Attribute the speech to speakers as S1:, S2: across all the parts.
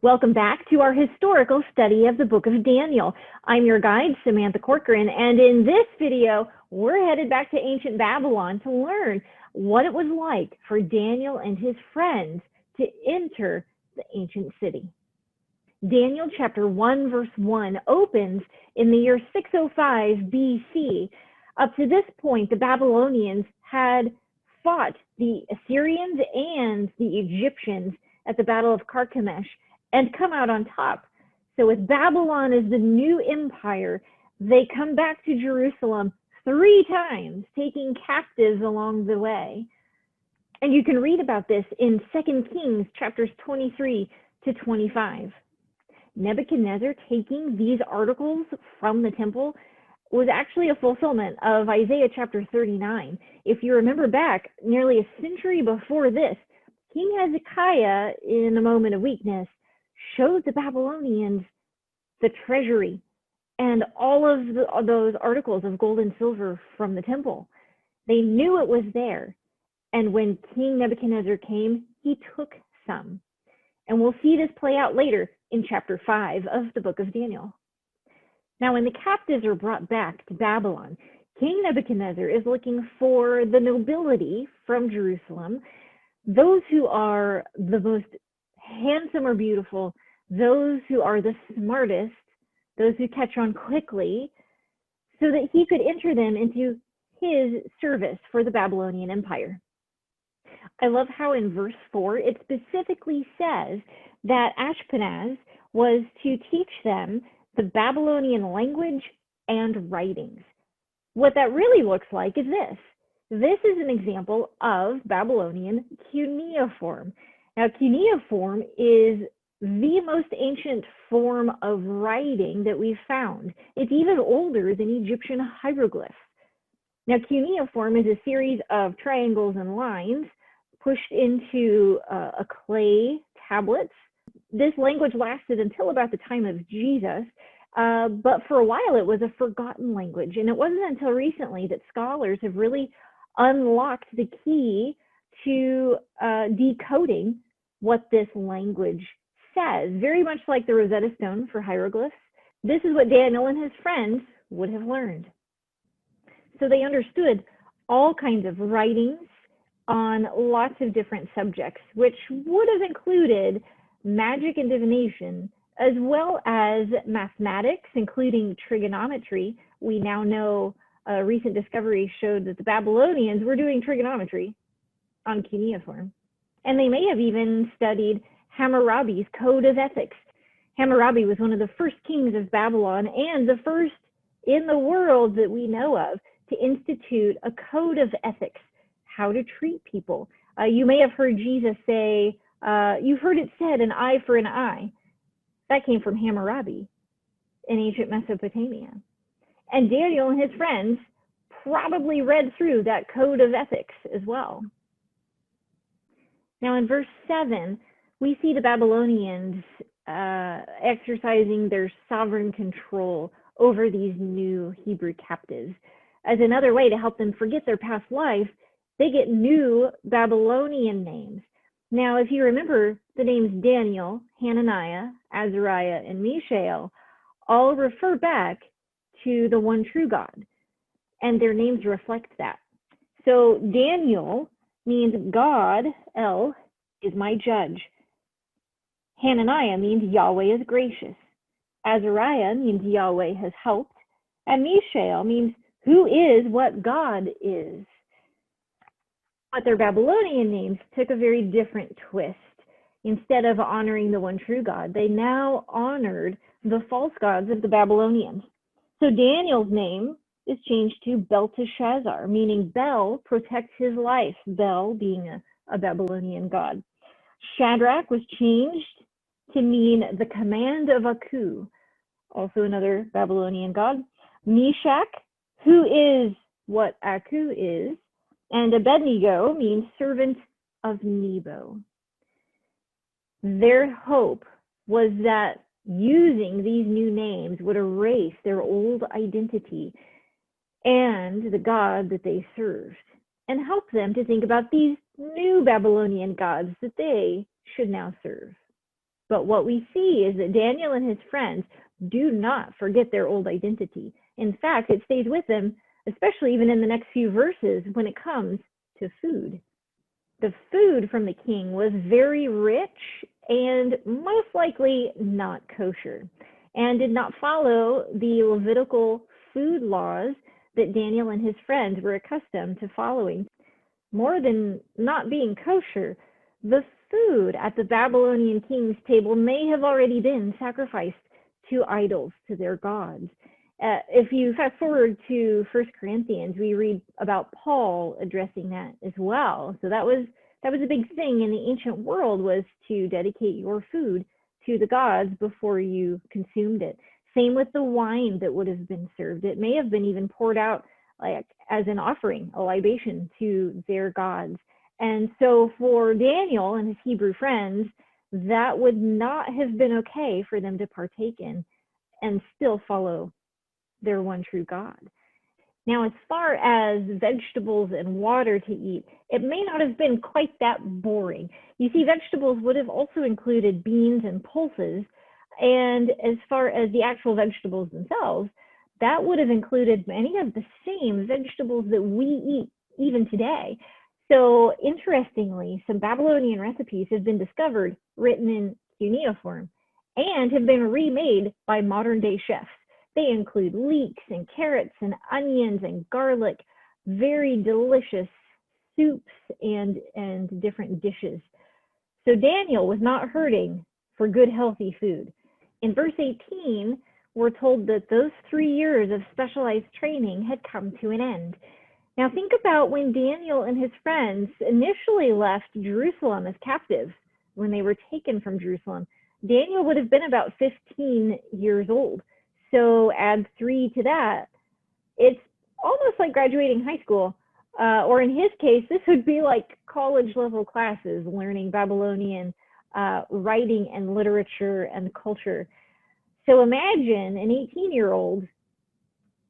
S1: Welcome back to our historical study of the book of Daniel. I'm your guide, Samantha Corcoran, and in this video, we're headed back to ancient Babylon to learn what it was like for Daniel and his friends to enter the ancient city. Daniel chapter 1 verse 1 opens in the year 605 BC. Up to this point, the Babylonians had fought the Assyrians and the Egyptians at the Battle of Carchemish and come out on top. So with Babylon as the new empire, they come back to Jerusalem 3 times, taking captives along the way. And you can read about this in 2 Kings chapters 23 to 25. Nebuchadnezzar taking these articles from the temple was actually a fulfillment of Isaiah chapter 39. If you remember back, nearly a century before this, King Hezekiah, in a moment of weakness, showed the Babylonians the treasury and all of those articles of gold and silver from the temple. They knew it was there. And when King Nebuchadnezzar came, he took some. And we'll see this play out later in chapter 5 of the book of Daniel. Now, when the captives are brought back to Babylon, King Nebuchadnezzar is looking for the nobility from Jerusalem, those who are the most handsome or beautiful, those who are the smartest, those who catch on quickly, so that he could enter them into his service for the Babylonian Empire. I love how in verse 4, it specifically says that Ashpenaz was to teach them the Babylonian language and writings. What that really looks like is this. This is an example of Babylonian cuneiform. Now, cuneiform is the most ancient form of writing that we've found. It's even older than Egyptian hieroglyphs. Now, cuneiform is a series of triangles and lines pushed into a clay tablet. This language lasted until about the time of Jesus, but for a while it was a forgotten language. And it wasn't until recently that scholars have really unlocked the key to decoding what this language says, very much like the Rosetta Stone for hieroglyphs. This is what Daniel and his friends would have learned. So they understood all kinds of writings on lots of different subjects, which would have included magic and divination, as well as mathematics, including trigonometry. We now know a recent discovery showed that the Babylonians were doing trigonometry on cuneiform. And they may have even studied Hammurabi's Code of Ethics. Hammurabi was one of the first kings of Babylon and the first in the world that we know of to institute a code of ethics, how to treat people. You may have heard Jesus say, you've heard it said, an eye for an eye. That came from Hammurabi in ancient Mesopotamia. And Daniel and his friends probably read through that code of ethics as well. Now in verse 7, we see the Babylonians exercising their sovereign control over these new Hebrew captives. As another way to help them forget their past life, they get new Babylonian names. Now, if you remember, the names Daniel, Hananiah, Azariah, and Mishael all refer back to the one true God, and their names reflect that. So Daniel means God, El, is my judge. Hananiah means Yahweh is gracious. Azariah means Yahweh has helped. And Mishael means who is what God is. But their Babylonian names took a very different twist. Instead of honoring the one true God, they now honored the false gods of the Babylonians. So Daniel's name is changed to Belteshazzar, meaning Bel protects his life, Bel being a Babylonian god. Shadrach was changed to mean the command of Aku, also another Babylonian god. Meshach, who is what Aku is, and Abednego means servant of Nebo. Their hope was that using these new names would erase their old identity and the God that they served, and help them to think about these new Babylonian gods that they should now serve. But what we see is that Daniel and his friends do not forget their old identity. In fact, it stays with them, especially even in the next few verses when it comes to food. The food from the king was very rich and most likely not kosher, and did not follow the Levitical food laws that Daniel and his friends were accustomed to following. More than not being kosher, the food at the Babylonian king's table may have already been sacrificed to idols, to their gods. If you fast forward to 1 Corinthians, we read about Paul addressing that as well. So that was a big thing in the ancient world, was to dedicate your food to the gods before you consumed it. Same with the wine that would have been served. It may have been even poured out like as an offering, a libation to their gods. And so for Daniel and his Hebrew friends, that would not have been okay for them to partake in and still follow their one true God. Now, as far as vegetables and water to eat, it may not have been quite that boring. You see, vegetables would have also included beans and pulses, and as far as the actual vegetables themselves, that would have included many of the same vegetables that we eat even today. So interestingly, some Babylonian recipes have been discovered written in cuneiform and have been remade by modern day chefs. They include leeks and carrots and onions and garlic, very delicious soups and different dishes. So Daniel was not hurting for good, healthy food. In verse 18, we're told that those 3 years of specialized training had come to an end. Now think about when Daniel and his friends initially left Jerusalem as captives, when they were taken from Jerusalem. Daniel would have been about 15 years old. So add 3 to that. It's almost like graduating high school. Or in his case, this would be like college level classes, learning Babylonian writing and literature and culture. So imagine an 18-year-old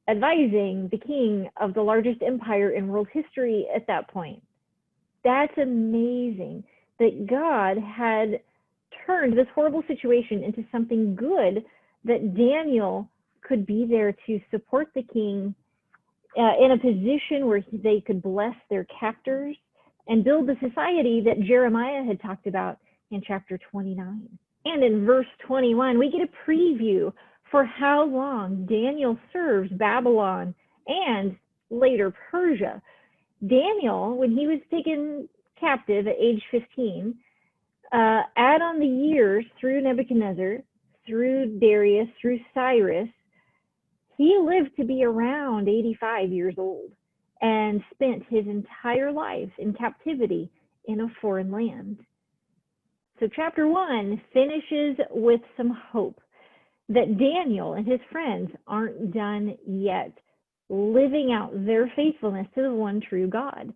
S1: advising the king of the largest empire in world history at that point. That's amazing that God had turned this horrible situation into something good, that Daniel could be there to support the king in a position where they could bless their captors and build the society that Jeremiah had talked about in chapter 29. And in verse 21, we get a preview for how long Daniel serves Babylon and later Persia. Daniel, when he was taken captive at age 15, add on the years through Nebuchadnezzar, through Darius, through Cyrus, he lived to be around 85 years old and spent his entire life in captivity in a foreign land. So chapter 1 finishes with some hope that Daniel and his friends aren't done yet living out their faithfulness to the one true God.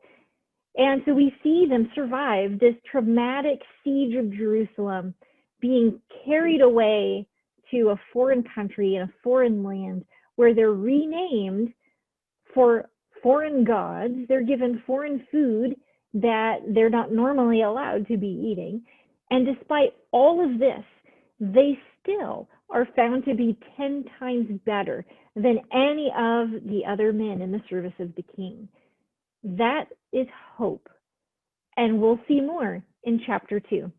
S1: And so we see them survive this traumatic siege of Jerusalem, being carried away to a foreign country in a foreign land where they're renamed for foreign gods. They're given foreign food that they're not normally allowed to be eating. And despite all of this, they still are found to be 10 times better than any of the other men in the service of the king. That is hope. And we'll see more in chapter 2.